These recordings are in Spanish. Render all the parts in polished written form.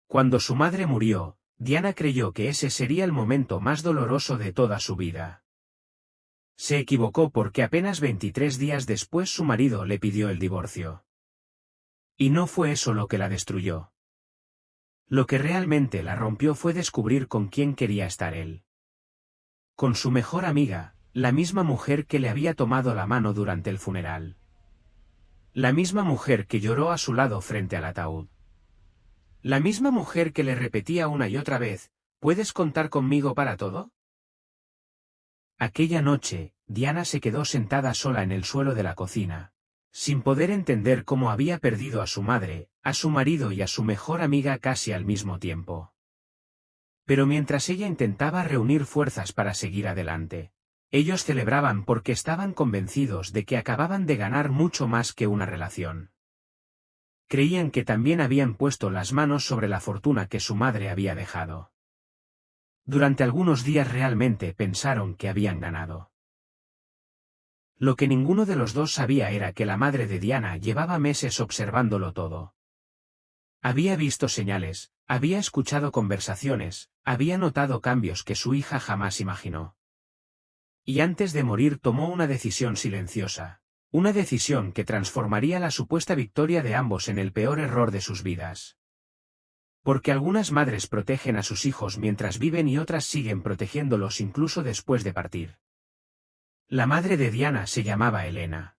Cuando su madre murió, Diana creyó que ese sería el momento más doloroso de toda su vida. Se equivocó porque apenas 23 días después su marido le pidió el divorcio. Y no fue eso lo que la destruyó. Lo que realmente la rompió fue descubrir con quién quería estar él. Con su mejor amiga, la misma mujer que le había tomado la mano durante el funeral. La misma mujer que lloró a su lado frente al ataúd. La misma mujer que le repetía una y otra vez, ¿puedes contar conmigo para todo? Aquella noche, Diana se quedó sentada sola en el suelo de la cocina, sin poder entender cómo había perdido a su madre, a su marido y a su mejor amiga casi al mismo tiempo. Pero mientras ella intentaba reunir fuerzas para seguir adelante, ellos celebraban porque estaban convencidos de que acababan de ganar mucho más que una relación. Creían que también habían puesto las manos sobre la fortuna que su madre había dejado. Durante algunos días realmente pensaron que habían ganado. Lo que ninguno de los dos sabía era que la madre de Diana llevaba meses observándolo todo. Había visto señales, había escuchado conversaciones, había notado cambios que su hija jamás imaginó. Y antes de morir tomó una decisión silenciosa, una decisión que transformaría la supuesta victoria de ambos en el peor error de sus vidas. Porque algunas madres protegen a sus hijos mientras viven y otras siguen protegiéndolos incluso después de partir. La madre de Diana se llamaba Elena.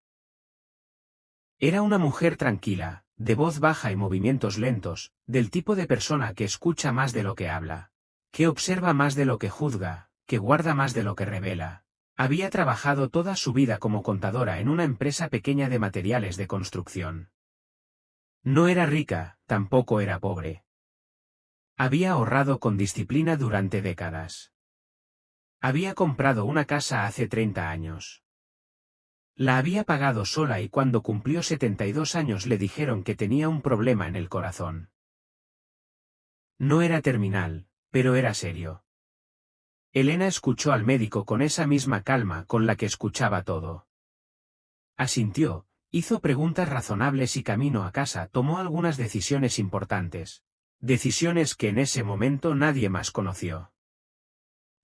Era una mujer tranquila, de voz baja y movimientos lentos, del tipo de persona que escucha más de lo que habla, que observa más de lo que juzga, que guarda más de lo que revela. Había trabajado toda su vida como contadora en una empresa pequeña de materiales de construcción. No era rica, tampoco era pobre. Había ahorrado con disciplina durante décadas. Había comprado una casa hace 30 años. La había pagado sola y cuando cumplió 72 años le dijeron que tenía un problema en el corazón. No era terminal, pero era serio. Elena escuchó al médico con esa misma calma con la que escuchaba todo. Asintió, hizo preguntas razonables y camino a casa tomó algunas decisiones importantes. Decisiones que en ese momento nadie más conoció.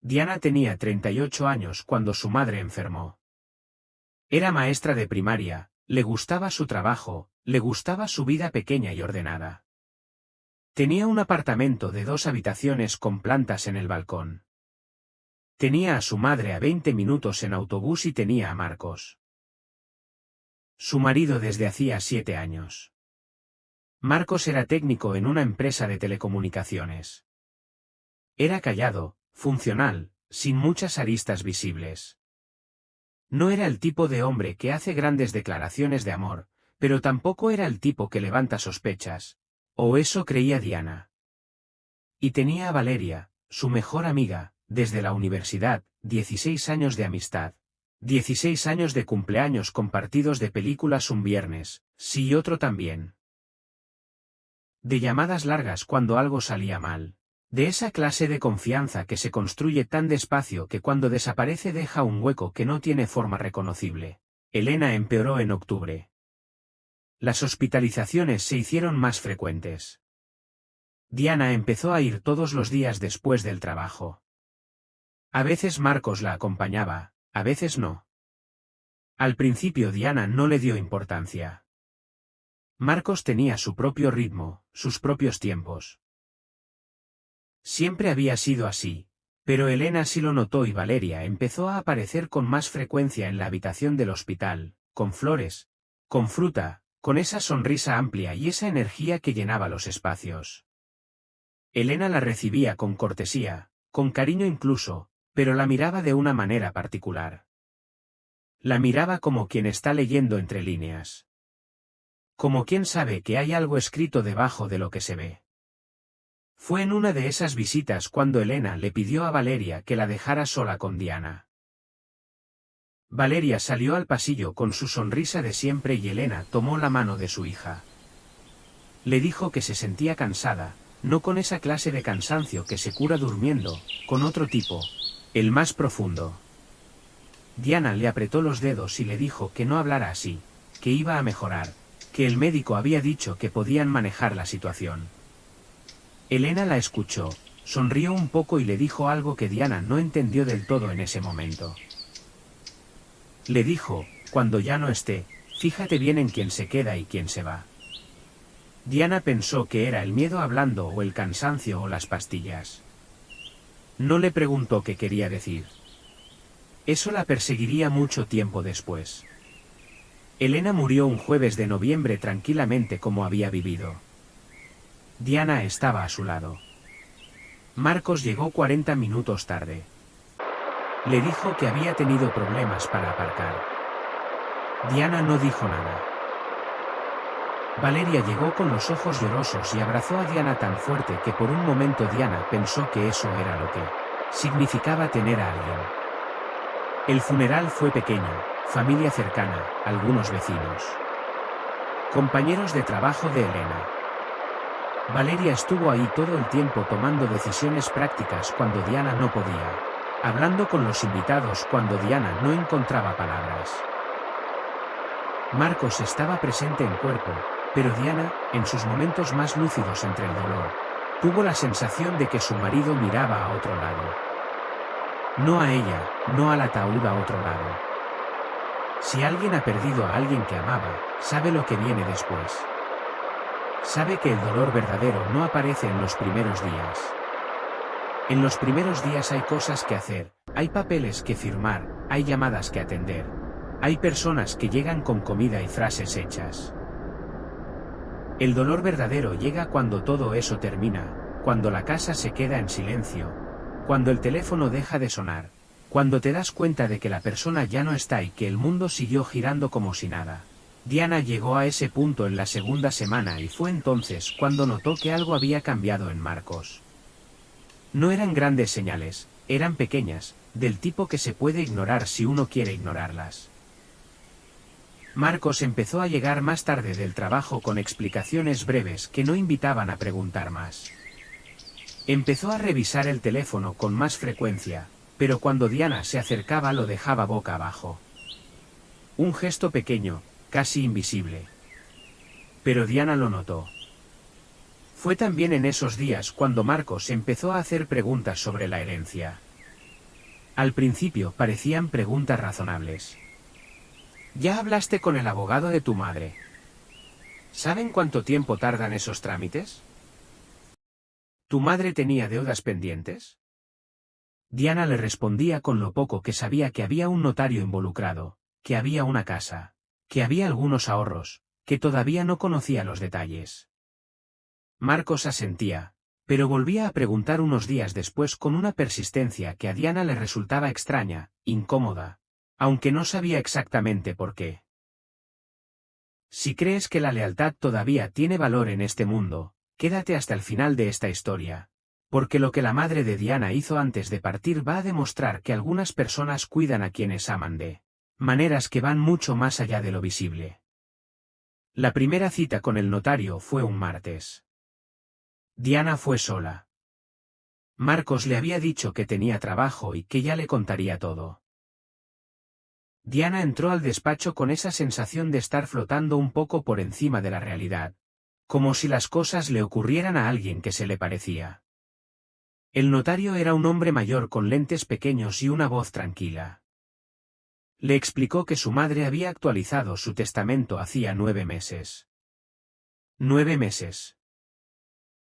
Diana tenía 38 años cuando su madre enfermó. Era maestra de primaria, le gustaba su trabajo, le gustaba su vida pequeña y ordenada. Tenía un apartamento de 2 habitaciones con plantas en el balcón. Tenía a su madre a 20 minutos en autobús y tenía a Marcos. Su marido desde hacía 7 años. Marcos era técnico en una empresa de telecomunicaciones. Era callado, funcional, sin muchas aristas visibles. No era el tipo de hombre que hace grandes declaraciones de amor, pero tampoco era el tipo que levanta sospechas. O eso creía Diana. Y tenía a Valeria, su mejor amiga, desde la universidad, 16 años de amistad. 16 años de cumpleaños compartidos de películas un viernes, sí y otro también. De llamadas largas cuando algo salía mal. De esa clase de confianza que se construye tan despacio que cuando desaparece deja un hueco que no tiene forma reconocible. Elena empeoró en octubre. Las hospitalizaciones se hicieron más frecuentes. Diana empezó a ir todos los días después del trabajo. A veces Marcos la acompañaba, a veces no. Al principio Diana no le dio importancia. Marcos tenía su propio ritmo, sus propios tiempos. Siempre había sido así, pero Elena sí lo notó y Valeria empezó a aparecer con más frecuencia en la habitación del hospital, con flores, con fruta, con esa sonrisa amplia y esa energía que llenaba los espacios. Elena la recibía con cortesía, con cariño incluso, pero la miraba de una manera particular. La miraba como quien está leyendo entre líneas. Como quien sabe que hay algo escrito debajo de lo que se ve. Fue en una de esas visitas cuando Elena le pidió a Valeria que la dejara sola con Diana. Valeria salió al pasillo con su sonrisa de siempre y Elena tomó la mano de su hija. Le dijo que se sentía cansada, no con esa clase de cansancio que se cura durmiendo, con otro tipo, el más profundo. Diana le apretó los dedos y le dijo que no hablara así, que iba a mejorar, que el médico había dicho que podían manejar la situación. Elena la escuchó, sonrió un poco y le dijo algo que Diana no entendió del todo en ese momento. Le dijo, cuando ya no esté, fíjate bien en quién se queda y quién se va. Diana pensó que era el miedo hablando o el cansancio o las pastillas. No le preguntó qué quería decir. Eso la perseguiría mucho tiempo después. Elena murió un jueves de noviembre tranquilamente como había vivido. Diana estaba a su lado. Marcos llegó 40 minutos tarde. Le dijo que había tenido problemas para aparcar. Diana no dijo nada. Valeria llegó con los ojos llorosos y abrazó a Diana tan fuerte que por un momento Diana pensó que eso era lo que significaba tener a alguien. El funeral fue pequeño, familia cercana, algunos vecinos. Compañeros de trabajo de Elena. Valeria estuvo ahí todo el tiempo tomando decisiones prácticas cuando Diana no podía, hablando con los invitados cuando Diana no encontraba palabras. Marcos estaba presente en cuerpo, pero Diana, en sus momentos más lúcidos entre el dolor, tuvo la sensación de que su marido miraba a otro lado. No a ella, no al ataúd a otro lado. Si alguien ha perdido a alguien que amaba, sabe lo que viene después. Sabe que el dolor verdadero no aparece en los primeros días. En los primeros días hay cosas que hacer, hay papeles que firmar, hay llamadas que atender. Hay personas que llegan con comida y frases hechas. El dolor verdadero llega cuando todo eso termina, cuando la casa se queda en silencio, cuando el teléfono deja de sonar, cuando te das cuenta de que la persona ya no está y que el mundo siguió girando como si nada. Diana llegó a ese punto en la segunda semana y fue entonces cuando notó que algo había cambiado en Marcos. No eran grandes señales, eran pequeñas, del tipo que se puede ignorar si uno quiere ignorarlas. Marcos empezó a llegar más tarde del trabajo con explicaciones breves que no invitaban a preguntar más. Empezó a revisar el teléfono con más frecuencia, pero cuando Diana se acercaba lo dejaba boca abajo. Un gesto pequeño, casi invisible. Pero Diana lo notó. Fue también en esos días cuando Marcos empezó a hacer preguntas sobre la herencia. Al principio parecían preguntas razonables. ¿Ya hablaste con el abogado de tu madre? ¿Saben cuánto tiempo tardan esos trámites? ¿Tu madre tenía deudas pendientes? Diana le respondía con lo poco que sabía que había un notario involucrado, que había una casa, que había algunos ahorros, que todavía no conocía los detalles. Marcos asentía, pero volvía a preguntar unos días después con una persistencia que a Diana le resultaba extraña, incómoda, aunque no sabía exactamente por qué. Si crees que la lealtad todavía tiene valor en este mundo, quédate hasta el final de esta historia, porque lo que la madre de Diana hizo antes de partir va a demostrar que algunas personas cuidan a quienes aman de maneras que van mucho más allá de lo visible. La primera cita con el notario fue un martes. Diana fue sola. Marcos le había dicho que tenía trabajo y que ya le contaría todo. Diana entró al despacho con esa sensación de estar flotando un poco por encima de la realidad, como si las cosas le ocurrieran a alguien que se le parecía. El notario era un hombre mayor con lentes pequeños y una voz tranquila. Le explicó que su madre había actualizado su testamento hacía 9 meses. 9 meses.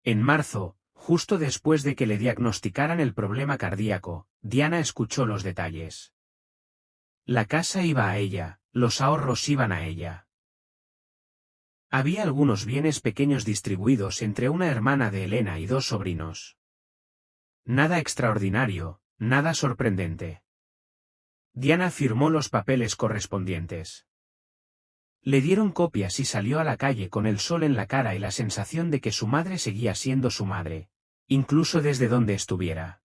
En marzo, justo después de que le diagnosticaran el problema cardíaco, Diana escuchó los detalles. La casa iba a ella, los ahorros iban a ella. Había algunos bienes pequeños distribuidos entre una hermana de Elena y 2 sobrinos. Nada extraordinario, nada sorprendente. Diana firmó los papeles correspondientes. Le dieron copias y salió a la calle con el sol en la cara y la sensación de que su madre seguía siendo su madre, incluso desde donde estuviera.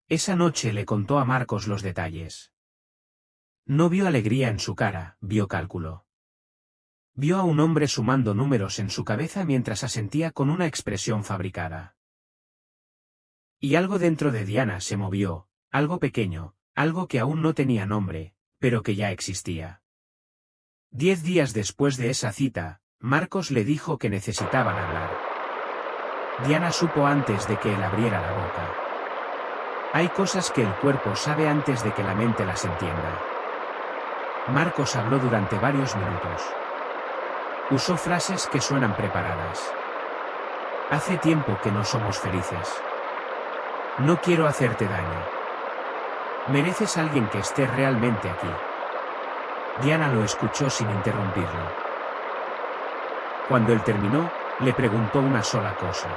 Esa noche le contó a Marcos los detalles. No vio alegría en su cara, vio cálculo. Vio a un hombre sumando números en su cabeza mientras asentía con una expresión fabricada. Y algo dentro de Diana se movió, algo pequeño, algo que aún no tenía nombre, pero que ya existía. 10 días después de esa cita, Marcos le dijo que necesitaban hablar. Diana supo antes de que él abriera la boca. Hay cosas que el cuerpo sabe antes de que la mente las entienda. Marcos habló durante varios minutos. Usó frases que suenan preparadas. Hace tiempo que no somos felices. No quiero hacerte daño. Mereces a alguien que esté realmente aquí. Diana lo escuchó sin interrumpirlo. Cuando él terminó, le preguntó una sola cosa.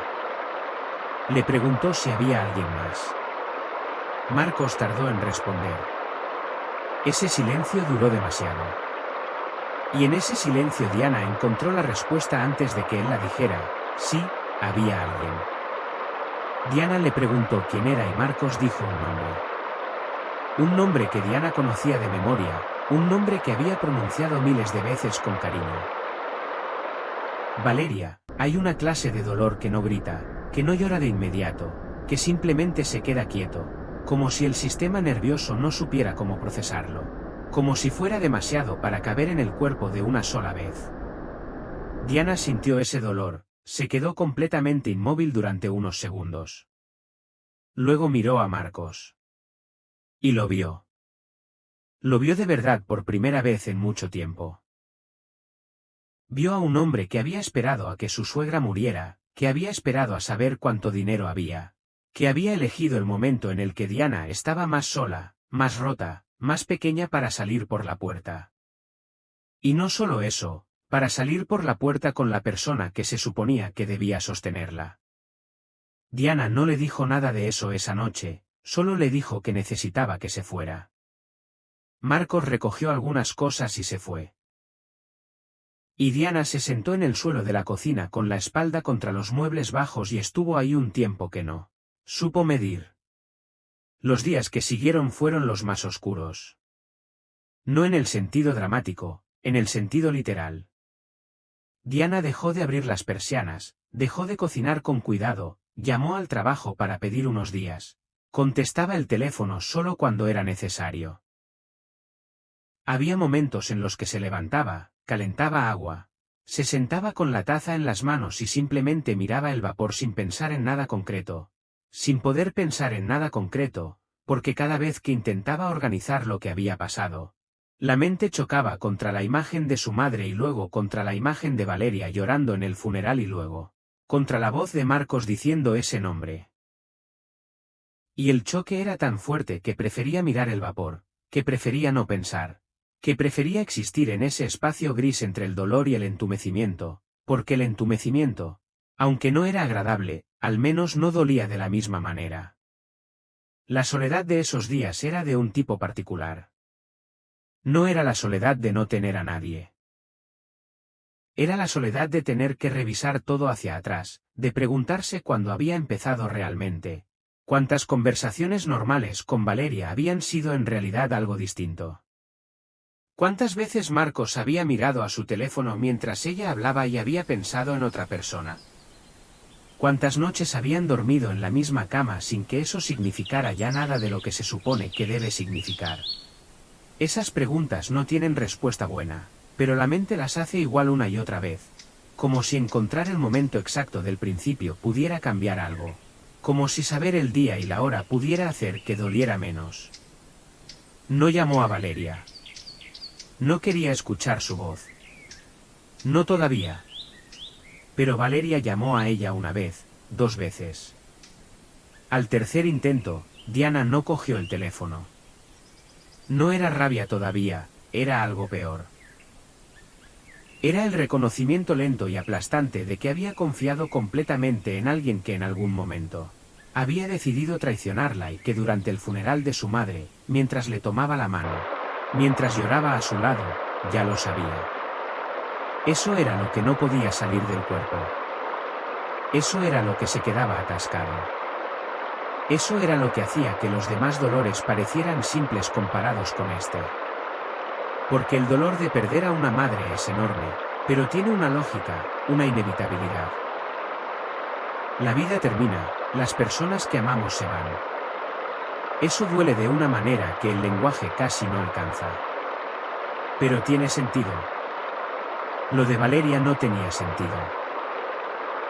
Le preguntó si había alguien más. Marcos tardó en responder. Ese silencio duró demasiado. Y en ese silencio Diana encontró la respuesta antes de que él la dijera. Sí, había alguien. Diana le preguntó quién era y Marcos dijo un nombre. Un nombre que Diana conocía de memoria, un nombre que había pronunciado miles de veces con cariño. Valeria. Hay una clase de dolor que no grita, que no llora de inmediato, que simplemente se queda quieto, como si el sistema nervioso no supiera cómo procesarlo, como si fuera demasiado para caber en el cuerpo de una sola vez. Diana sintió ese dolor, se quedó completamente inmóvil durante unos segundos. Luego miró a Marcos. Y lo vio. Lo vio de verdad por primera vez en mucho tiempo. Vio a un hombre que había esperado a que su suegra muriera, que había esperado a saber cuánto dinero había, que había elegido el momento en el que Diana estaba más sola, más rota, más pequeña para salir por la puerta. Y no solo eso, para salir por la puerta con la persona que se suponía que debía sostenerla. Diana no le dijo nada de eso esa noche, solo le dijo que necesitaba que se fuera. Marcos recogió algunas cosas y se fue. Y Diana se sentó en el suelo de la cocina con la espalda contra los muebles bajos y estuvo ahí un tiempo que no supo medir. Los días que siguieron fueron los más oscuros. No en el sentido dramático, en el sentido literal. Diana dejó de abrir las persianas, dejó de cocinar con cuidado, llamó al trabajo para pedir unos días. Contestaba el teléfono solo cuando era necesario. Había momentos en los que se levantaba, calentaba agua, se sentaba con la taza en las manos y simplemente miraba el vapor sin pensar en nada concreto, sin poder pensar en nada concreto, porque cada vez que intentaba organizar lo que había pasado, la mente chocaba contra la imagen de su madre y luego contra la imagen de Valeria llorando en el funeral y luego contra la voz de Marcos diciendo ese nombre. Y el choque era tan fuerte que prefería mirar el vapor, que prefería no pensar, que prefería existir en ese espacio gris entre el dolor y el entumecimiento, porque el entumecimiento, aunque no era agradable, al menos no dolía de la misma manera. La soledad de esos días era de un tipo particular. No era la soledad de no tener a nadie. Era la soledad de tener que revisar todo hacia atrás, de preguntarse cuándo había empezado realmente, cuántas conversaciones normales con Valeria habían sido en realidad algo distinto. ¿Cuántas veces Marcos había mirado a su teléfono mientras ella hablaba y había pensado en otra persona? ¿Cuántas noches habían dormido en la misma cama sin que eso significara ya nada de lo que se supone que debe significar? Esas preguntas no tienen respuesta buena, pero la mente las hace igual una y otra vez, como si encontrar el momento exacto del principio pudiera cambiar algo, como si saber el día y la hora pudiera hacer que doliera menos. No llamó a Valeria. No quería escuchar su voz. No todavía. Pero Valeria llamó a ella una vez, 2 veces. Al tercer intento, Diana no cogió el teléfono. No era rabia todavía, era algo peor. Era el reconocimiento lento y aplastante de que había confiado completamente en alguien que en algún momento había decidido traicionarla y que durante el funeral de su madre, mientras le tomaba la mano, mientras lloraba a su lado, ya lo sabía. Eso era lo que no podía salir del cuerpo. Eso era lo que se quedaba atascado. Eso era lo que hacía que los demás dolores parecieran simples comparados con este. Porque el dolor de perder a una madre es enorme, pero tiene una lógica, una inevitabilidad. La vida termina, las personas que amamos se van. Eso duele de una manera que el lenguaje casi no alcanza. Pero tiene sentido. Lo de Valeria no tenía sentido.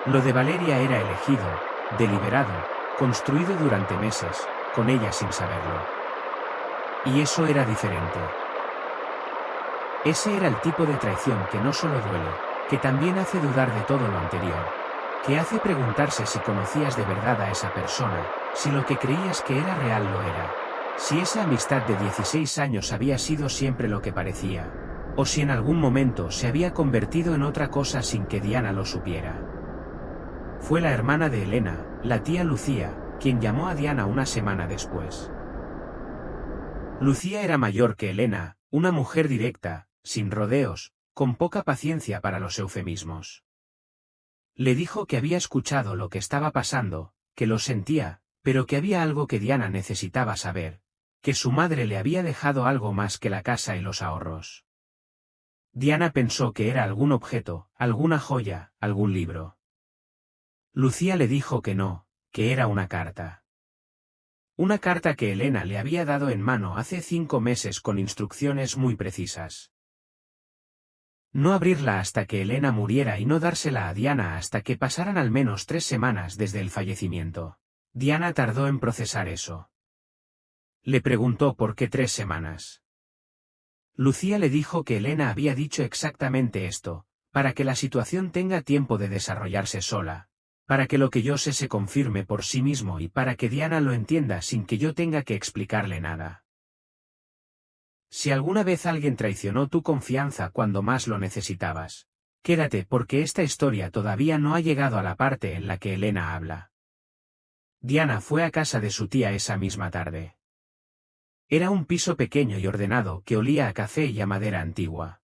Lo de Valeria era elegido, deliberado, construido durante meses, con ella sin saberlo. Y eso era diferente. Ese era el tipo de traición que no solo duele, que también hace dudar de todo lo anterior, que hace preguntarse si conocías de verdad a esa persona, si lo que creías que era real lo era, si esa amistad de 16 años había sido siempre lo que parecía, o si en algún momento se había convertido en otra cosa sin que Diana lo supiera. Fue la hermana de Elena, la tía Lucía, quien llamó a Diana una semana después. Lucía era mayor que Elena, una mujer directa, sin rodeos, con poca paciencia para los eufemismos. Le dijo que había escuchado lo que estaba pasando, que lo sentía, pero que había algo que Diana necesitaba saber, que su madre le había dejado algo más que la casa y los ahorros. Diana pensó que era algún objeto, alguna joya, algún libro. Lucía le dijo que no, que era una carta. Una carta que Elena le había dado en mano hace 5 meses con instrucciones muy precisas. No abrirla hasta que Elena muriera y no dársela a Diana hasta que pasaran al menos 3 semanas desde el fallecimiento. Diana tardó en procesar eso. Le preguntó por qué 3 semanas. Lucía le dijo que Elena había dicho exactamente esto, para que la situación tenga tiempo de desarrollarse sola, para que lo que yo sé se confirme por sí mismo y para que Diana lo entienda sin que yo tenga que explicarle nada. Si alguna vez alguien traicionó tu confianza cuando más lo necesitabas, quédate porque esta historia todavía no ha llegado a la parte en la que Elena habla. Diana fue a casa de su tía esa misma tarde. Era un piso pequeño y ordenado que olía a café y a madera antigua.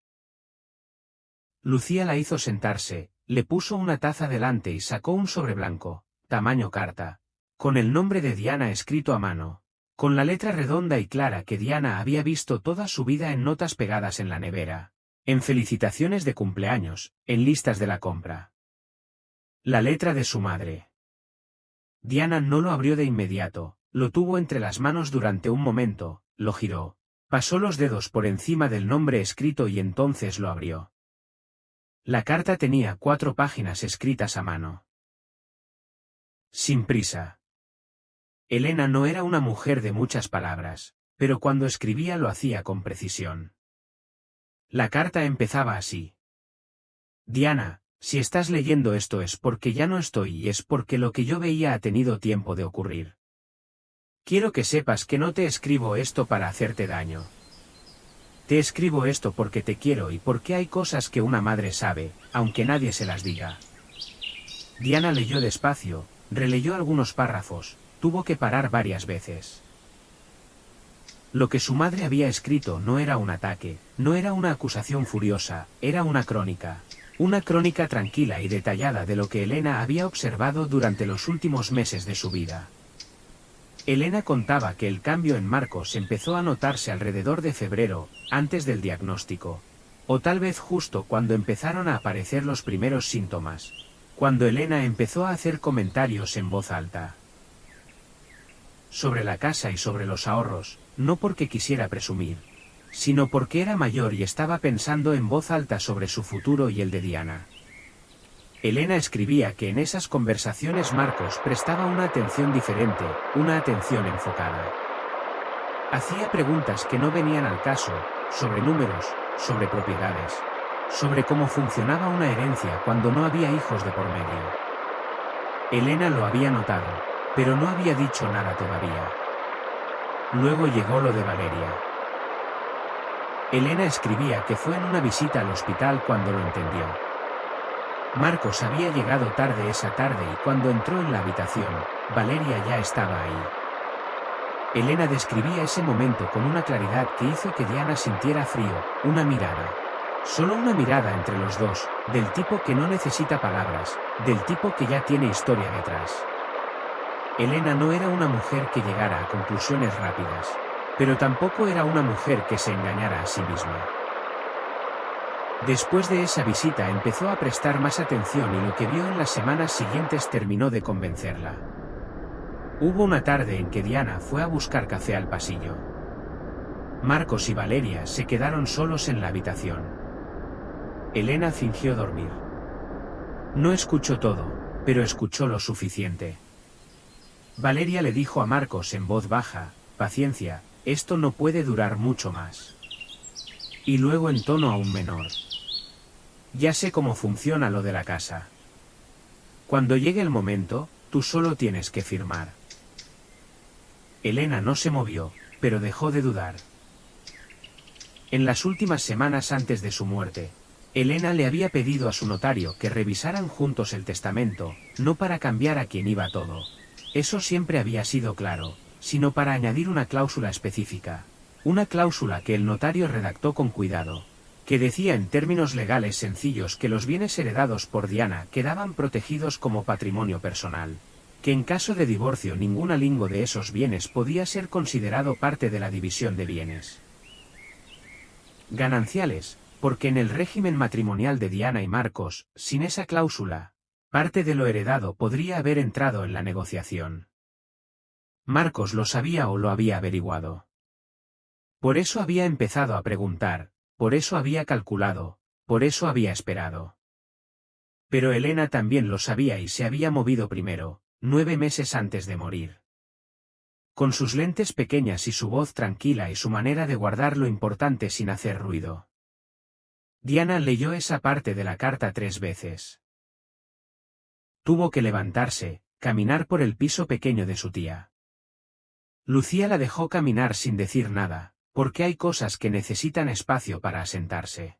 Lucía la hizo sentarse, le puso una taza delante y sacó un sobre blanco, tamaño carta, con el nombre de Diana escrito a mano, con la letra redonda y clara que Diana había visto toda su vida en notas pegadas en la nevera, en felicitaciones de cumpleaños, en listas de la compra. La letra de su madre. Diana no lo abrió de inmediato, lo tuvo entre las manos durante un momento, lo giró, pasó los dedos por encima del nombre escrito y entonces lo abrió. La carta tenía 4 páginas escritas a mano. Sin prisa. Elena no era una mujer de muchas palabras, pero cuando escribía lo hacía con precisión. La carta empezaba así. Diana, si estás leyendo esto es porque ya no estoy y es porque lo que yo veía ha tenido tiempo de ocurrir. Quiero que sepas que no te escribo esto para hacerte daño. Te escribo esto porque te quiero y porque hay cosas que una madre sabe, aunque nadie se las diga. Diana leyó despacio, releyó algunos párrafos, tuvo que parar varias veces. Lo que su madre había escrito no era un ataque, no era una acusación furiosa, era una crónica tranquila y detallada de lo que Elena había observado durante los últimos meses de su vida. Elena contaba que el cambio en Marcos empezó a notarse alrededor de febrero, antes del diagnóstico, o tal vez justo cuando empezaron a aparecer los primeros síntomas, cuando Elena empezó a hacer comentarios en voz alta. Sobre la casa y sobre los ahorros, no porque quisiera presumir, sino porque era mayor y estaba pensando en voz alta sobre su futuro y el de Diana. Elena escribía que en esas conversaciones Marcos prestaba una atención diferente, una atención enfocada. Hacía preguntas que no venían al caso, sobre números, sobre propiedades, sobre cómo funcionaba una herencia cuando no había hijos de por medio. Elena lo había notado, pero no había dicho nada todavía. Luego llegó lo de Valeria. Elena escribía que fue en una visita al hospital cuando lo entendió. Marcos había llegado tarde esa tarde y cuando entró en la habitación, Valeria ya estaba ahí. Elena describía ese momento con una claridad que hizo que Diana sintiera frío, una mirada. Solo una mirada entre los dos, del tipo que no necesita palabras, del tipo que ya tiene historia detrás. Elena no era una mujer que llegara a conclusiones rápidas, pero tampoco era una mujer que se engañara a sí misma. Después de esa visita empezó a prestar más atención y lo que vio en las semanas siguientes terminó de convencerla. Hubo una tarde en que Diana fue a buscar café al pasillo. Marcos y Valeria se quedaron solos en la habitación. Elena fingió dormir. No escuchó todo, pero escuchó lo suficiente. Valeria le dijo a Marcos en voz baja, paciencia, esto no puede durar mucho más. Y luego en tono aún menor. Ya sé cómo funciona lo de la casa. Cuando llegue el momento, tú solo tienes que firmar. Elena no se movió, pero dejó de dudar. En las últimas semanas antes de su muerte, Elena le había pedido a su notario que revisaran juntos el testamento, no para cambiar a quien iba todo. Eso siempre había sido claro, sino para añadir una cláusula específica. Una cláusula que el notario redactó con cuidado, que decía en términos legales sencillos que los bienes heredados por Diana quedaban protegidos como patrimonio personal, que en caso de divorcio ningún alingo de esos bienes podía ser considerado parte de la división de bienes gananciales, porque en el régimen matrimonial de Diana y Marcos, sin esa cláusula, parte de lo heredado podría haber entrado en la negociación. Marcos lo sabía o lo había averiguado. Por eso había empezado a preguntar, por eso había calculado, por eso había esperado. Pero Elena también lo sabía y se había movido primero, 9 meses antes de morir. Con sus lentes pequeñas y su voz tranquila y su manera de guardar lo importante sin hacer ruido. Diana leyó esa parte de la carta 3 veces. Tuvo que levantarse, caminar por el piso pequeño de su tía. Lucía la dejó caminar sin decir nada, porque hay cosas que necesitan espacio para asentarse.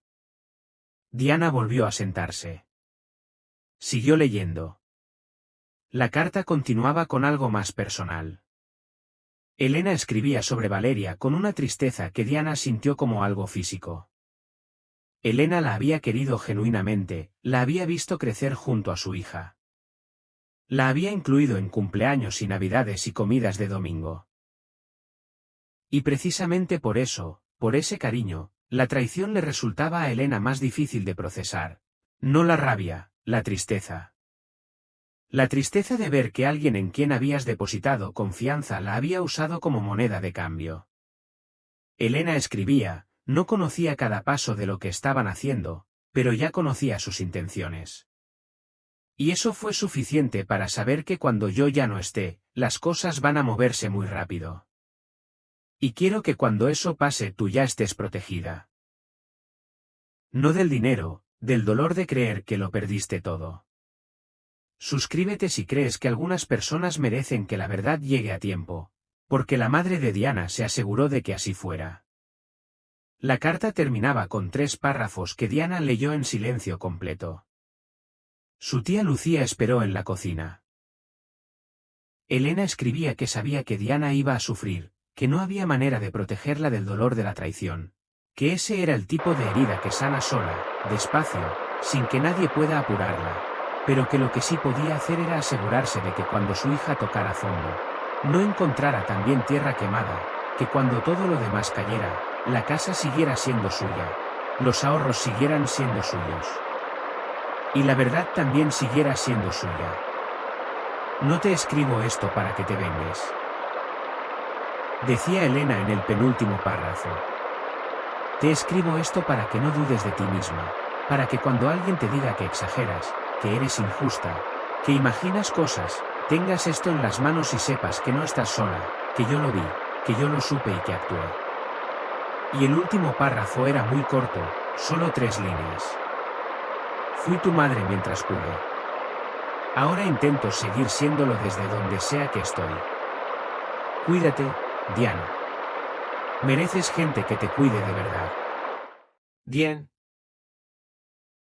Diana volvió a sentarse. Siguió leyendo. La carta continuaba con algo más personal. Elena escribía sobre Valeria con una tristeza que Diana sintió como algo físico. Elena la había querido genuinamente, la había visto crecer junto a su hija. La había incluido en cumpleaños y navidades y comidas de domingo. Y precisamente por eso, por ese cariño, la traición le resultaba a Elena más difícil de procesar. No la rabia, la tristeza. La tristeza de ver que alguien en quien habías depositado confianza la había usado como moneda de cambio. Elena escribía, no conocía cada paso de lo que estaban haciendo, pero ya conocía sus intenciones. Y eso fue suficiente para saber que cuando yo ya no esté, las cosas van a moverse muy rápido. Y quiero que cuando eso pase tú ya estés protegida. No del dinero, del dolor de creer que lo perdiste todo. Suscríbete si crees que algunas personas merecen que la verdad llegue a tiempo, porque la madre de Diana se aseguró de que así fuera. La carta terminaba con 3 párrafos que Diana leyó en silencio completo. Su tía Lucía esperó en la cocina. Elena escribía que sabía que Diana iba a sufrir, que no había manera de protegerla del dolor de la traición, que ese era el tipo de herida que sana sola, despacio, sin que nadie pueda apurarla, pero que lo que sí podía hacer era asegurarse de que cuando su hija tocara fondo, no encontrara también tierra quemada, que cuando todo lo demás cayera, la casa siguiera siendo suya, los ahorros siguieran siendo suyos. Y la verdad también siguiera siendo suya. No te escribo esto para que te vengues, decía Elena en el penúltimo párrafo. Te escribo esto para que no dudes de ti misma, para que cuando alguien te diga que exageras, que eres injusta, que imaginas cosas, tengas esto en las manos y sepas que no estás sola, que yo lo vi, que yo lo supe y que actué. Y el último párrafo era muy corto, solo 3 líneas. Fui tu madre mientras pude. Ahora intento seguir siéndolo desde donde sea que estoy. Cuídate, Diana. Mereces gente que te cuide de verdad. Bien,